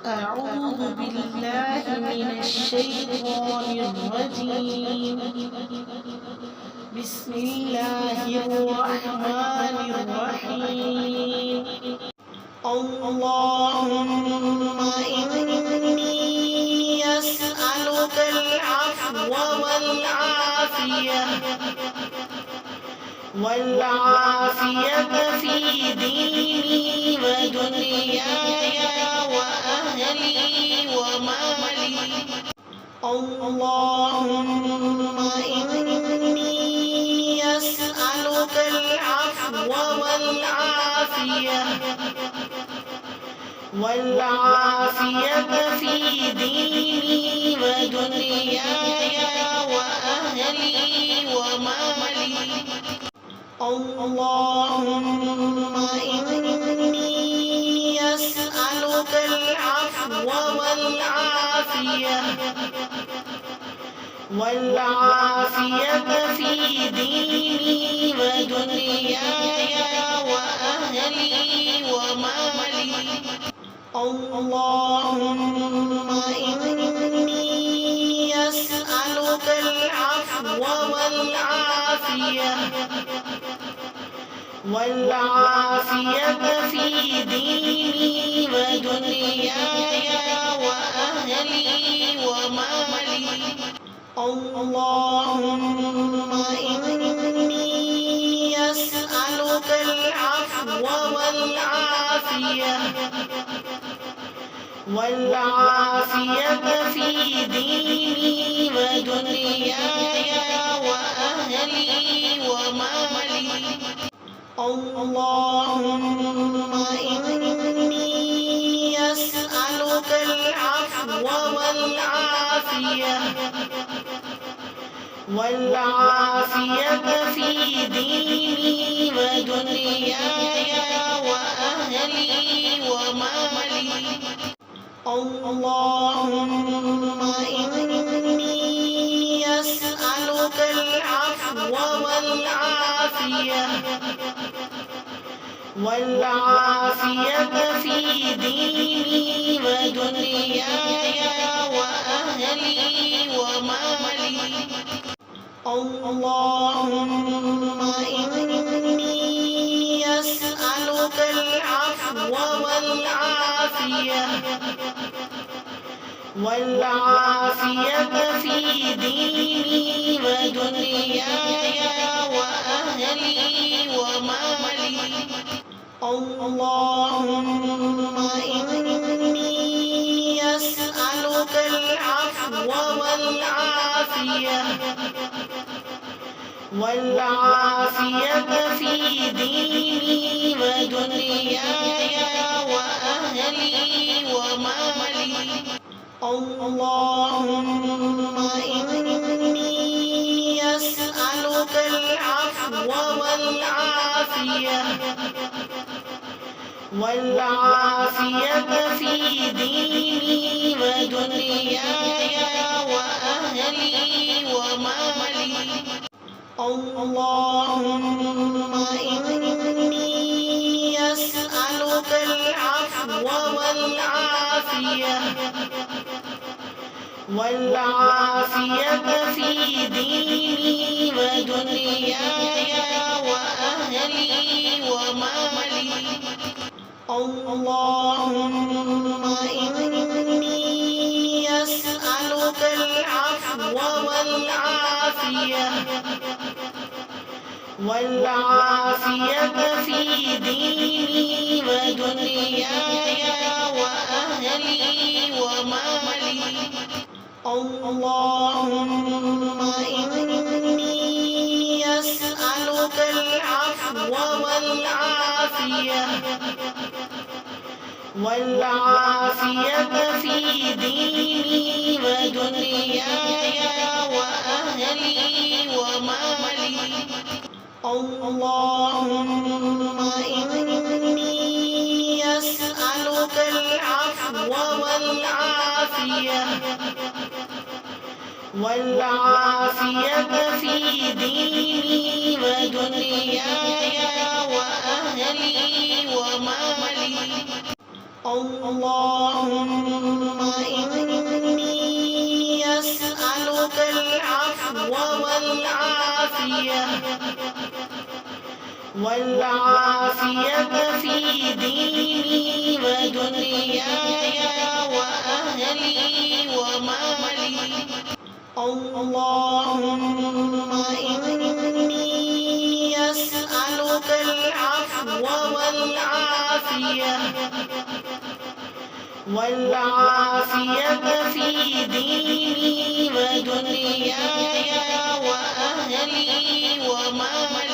أعوذ بالله من الشيطان الرجيم. بسم الله الرحمن الرحيم. اللهم إني أسألك العفو والعافية في ديني ودنياي وأهلي ومالي. اللهم إني أسألك العفو والعافية في ديني ودنياي وأهلي ومالي. اللهم إني أسألك العفو والعافية في ديني ودنياي وأهلي ومالي. اللهم إني أسألك العفو والعافية في ديني ودنياي وأهلي ومالي. اللهم إني أسألك العفو والعافية في ديني ودنياي وأهلي ومالي. اللهم إني أسألك العفو والعافية في ديني ودنياي وأهلي ومالي. اللهم إني أسألك العفو والعافية في ديني ودنياي وأهلي ومالي. اللهم إني أسألك العفو والعافية في ديني ودنياي وأهلي ومالي. اللهم إني أسألك العفو والعافية في ديني ودنياي وأهلي ومالي. اللهم إني أسألك العفو والعافية في ديني ودنياي وأهلي ومالي. اللهم إني أسألك العفو والعافية في ديني ودنياي وأهلي ومالي. اللهم إني أسألك العفو والعافية في ديني ودنياي وأهلي ومالي. اللهم إني أسألك العفو والعافية في ديني ودنياي وأهلي ومالي. اللهم إني أسألك العفو والعافية في ديني ودنياي وأهلي ومالي. اللهم إني أسألك العفو والعافية في ديني ودنياي وأهلي ومالي. اللهم إني أسألك العفو والعافية في ديني ودنياي وأهلي ومالي.